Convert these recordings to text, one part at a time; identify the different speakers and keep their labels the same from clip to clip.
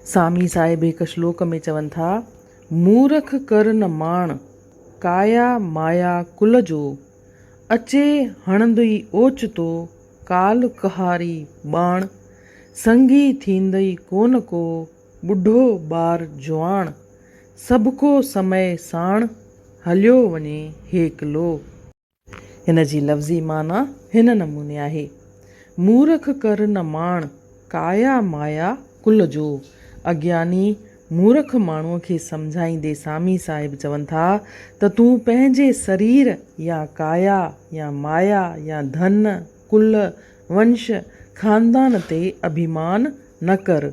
Speaker 1: सामी साहिब हिक श्लोक में चवनि था, मूरख कर न माण, काया माया कुल जो, अचे हणंदई ओचितो, काल कहारी बाण, संगी थींदई कोन को, बुढ़ो ॿार जुवाण, सबको समय साण, हलियो वञे हेकलो। हिन जी लफ़्ज़ी माना हिन नमूने आहे, मूरख कर न माण, काया माया कुल जो। अज्ञानी मूरख माण्हूअ खे सम्झाईंदे सामी साहिब चवनि था त तूं पंहिंजे शरीर या काया या माया या धन कुल वंश खानदान ते अभिमान न कर।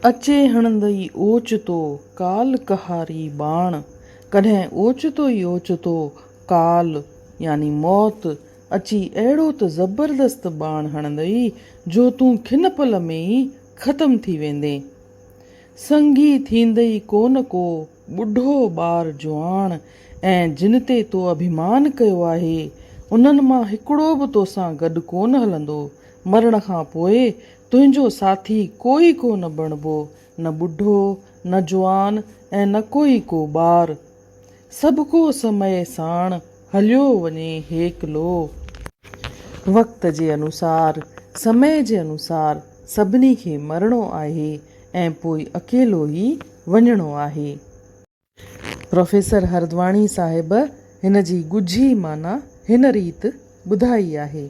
Speaker 1: अचे हणंदई ओचितो, काल कहारी बाण, कॾहिं ओचितो ई ओचितो काल यानी मौत अची अहिड़ो त ज़बरदस्त बाण हणंदई जो तूं खिन पल में ई ख़तम थी वेंदे। संगी थींदई कोन को, बुढ़ो ॿार जुवान, ऐं जिन ते तो अभिमान कयो आहे उन्हनि मां हिकिड़ो बि तोसां गॾु कोन हलंदो। मरण खां पोइ तुंहिंजो साथी कोई कोन बणिबो, न बुढ़ो न जुवान ऐं न कोई को ॿार। सबको समय साण, हलियो वञे हेकलो। वक़्त जे अनुसार, समय जे अनुसार सभिनी खे मरणो आहे ऐं पोइ अकेलो ई वञिणो आहे। प्रोफेसर हरद्वाणी साहिब हिन जी ॻुझी माना हिन रीति ॿुधाई आहे,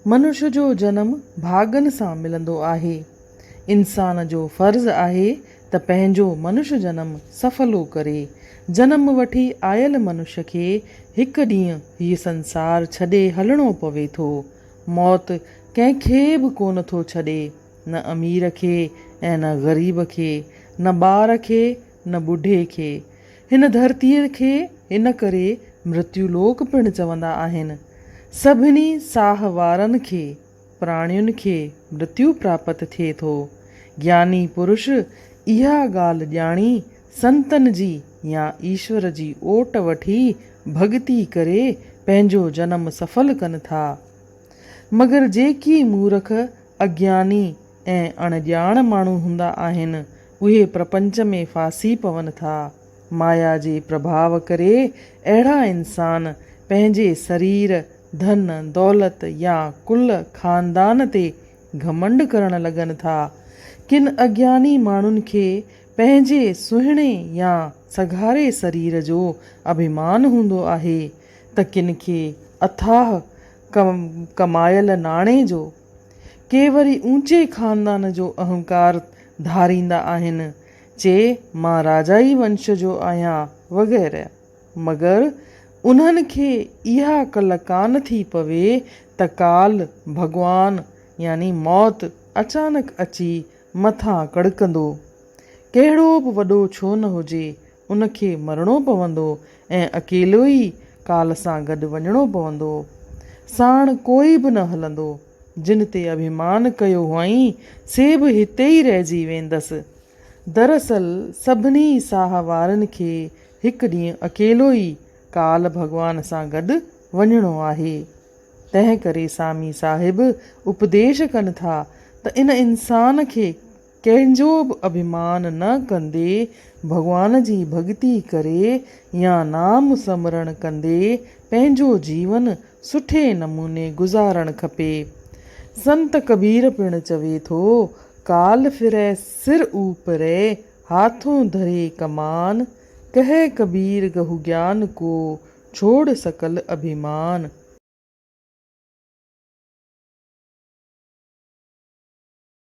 Speaker 1: मनुष्य जो जनम भागनि सां मिलंदो आहे। इंसान जो फ़र्ज़ु आहे त पंहिंजो मनुष्य जनम सफ़लो करे। जनम वठी आयल मनुष्य खे हिकु ॾींहुं हीउ संसार छॾे हलणो पवे थो। मौत कंहिंखे बि कोन थो छॾे, न अमीर खे ऐं न ग़रीब खे, न ॿार खे न ॿुढे खे। हिन धरतीअ खे इन करे मृत्युलोक पिणु चवंदा आहिनि। सभिनी साह वारनि खे प्राणियुनि खे मृत्यु प्राप्त थिए थो। ज्ञानी पुरुष इहा ॻाल्हि ॼाणी संतनि जी या ईश्वर जी ओट वठी भॻिती करे पंहिंजो जनम सफल कनि था। मगर जेकी मूर्ख अज्ञानी ऐं अणॼाण माण्हू हूंदा आहिनि उहे प्रपंच में फासी पवनि था। माया जे प्रभाव करे अहिड़ा इंसान पंहिंजे शरीर, धन दौलत या कुल खानदान ते घमंड करण लॻनि था। किन अज्ञानी माण्हुनि खे पंहिंजे सुहिणे या सघारे शरीर जो अभिमान हूंदो आहे त किन खे अथाह कमायल नाणे जो, के वरी ऊंचे खानदान जो अहंकार धारींदा आहिनि, चए मां राजाई वंश जो आहियां वग़ैरह। मगर उन्हनि खे इहा कल कान थी पवे त काल भॻवान यानी मौत अचानक अची मथां कड़कंदो। कहिड़ो बि वॾो छो न हुजे, उनखे मरणो पवंदो ऐं अकेलो ई काल सां गॾु वञिणो पवंदो। साण कोई बि न हलंदो। जिन ते अभिमान कयो हुअईं से बि हिते ई रहिजी वेंदसि। दरअसल सभिनी साह वारनि खे हिकु ॾींहुं अकेलो ई काल भॻवान सां गॾु वञिणो आहे। तंहिं करे सामी साहिब उपदेश कनि था त इन इंसान खे कंहिंजो बि अभिमान न कंदे भॻवान जी भॻिती करे या नाम सिमरण कंदे पंहिंजो जीवन सुठे नमूने गुज़ारणु खपे। संत कबीर पिणु चवे थो, काल फिरै सिर ऊपरै, हाथों धरे कमान, कहे कबीर गहु ज्ञान को, छोड़ सकल अभिमान।